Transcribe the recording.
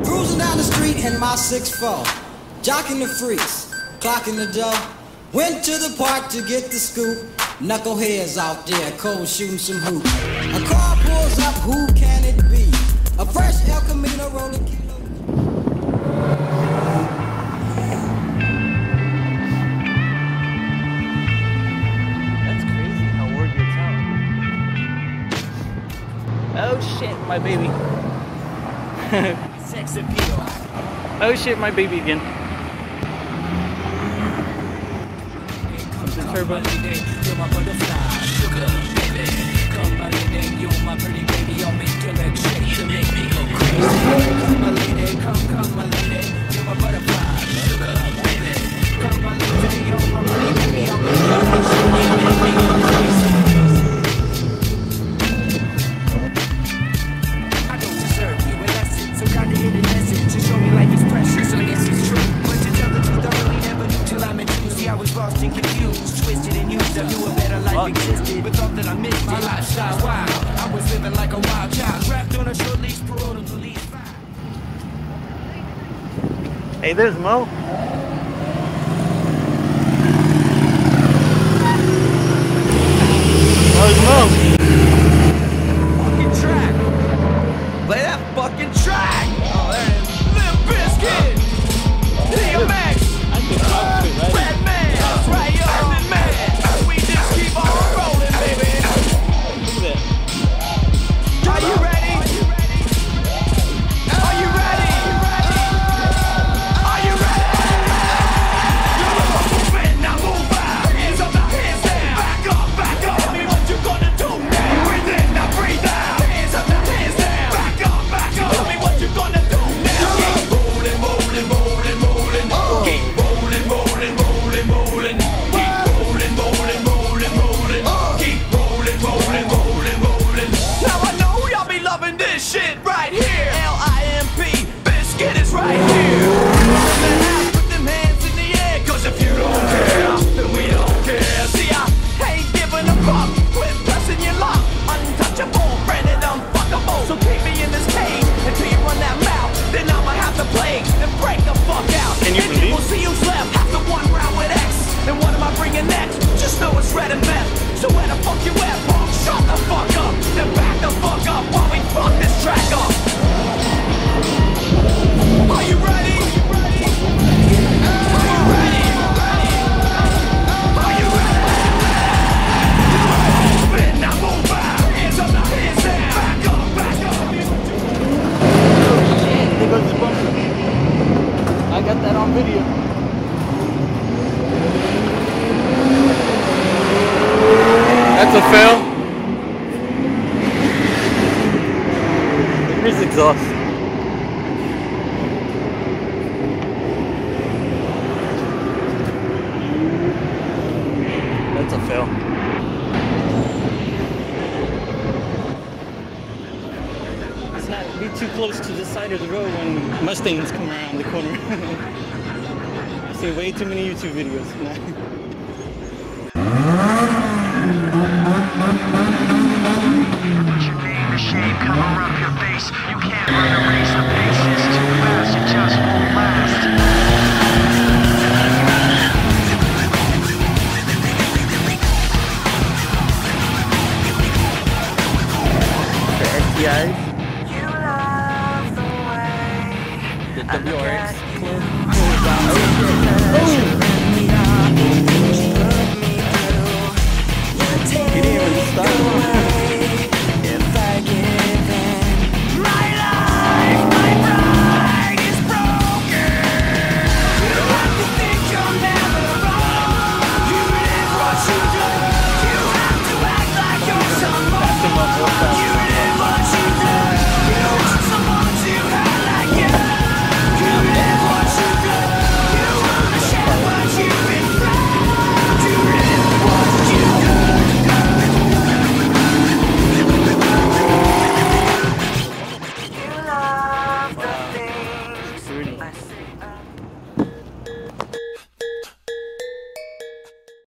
Cruising down the street in my 6'4", jocking the freaks, clocking the dough. Went to the park to get the scoop. Knuckleheads out there, cold shooting some hoops. A car pulls up, who can it be? A fresh El Camino rolling kilo. That's crazy how word gets out. Oh shit, my baby. Sex appeal. Oh shit, my baby again. Something turbo. You're my butterfly, sugar, baby. Come my lady, you're my pretty baby. I'll make your legs shake, you make me go crazy. Come my lady, come my lady. You're my butterfly, sugar, baby. Come my lady, you're my pretty baby. I'll make your legs shake, you make me go crazy. I don't deserve you a lesson, so gotta hit a message to show me life is precious. So I guess it's true, but to tell the truth, I really never knew till I met you. See, I was lost and confused, twisted and used. I knew a better life existed, but thought that I missed my lifestyle. Wow, I was living like a wild child, wrapped on a short leash, paroled on police. Hey, there's Mo. There's Mo. Fucking track. Play that fucking track. Oh, there it is. Limp Bizkit. DMX. Red Man. That's right, yo. Urban Man. We just keep on rolling, baby. Look at that. Are you ready? Are you ready? Are you ready? Move in, now move out. Hands up, now hands down. Back up, back up. Tell me what you gonna do now. Breathe in, now breathe out. Hands up, now hands down. Back up, back up. Tell me what you gonna do now. Keep rolling, rolling, rolling, rolling. Keep rolling, rolling, rolling, rolling. Keep rolling, rolling, rolling, rolling. Keep rolling, rolling, rolling, rolling. Now I know y'all be loving this shit right here. L-I-M-P, Bizkit is right here. Put them hands in the air, 'cause if you don't care, then we don't care. See, I ain't giving a fuck. Quit pressing your luck. Untouchable, branded unfuckable. So keep me in this cage until you run that mouth. Then I'ma have to play and break the fuck out. Can you believe? And we'll see who's left after one round with X. And what am I bringing next? Just know it's red and meth. So where the fuck you at, punk? Shut the fuck up. Then back the fuck up while we fuck this track up. Are you ready? Are you ready? Are you ready? Are you ready? Spin, now move out. Hands up, now hands down. Back up, back up. Oh shit, there goes the bumper. I got that on video. That's a fail. Here's exhaust. That's a fail. Let's not be too close to the side of the road when Mustangs come around the corner. I've seen way too many YouTube videos. Put your name to shame, cover up your face. You can't run a race, the pace is too fast, you just won't last. The STIs. You love the way The WRX. I look at you. Oh!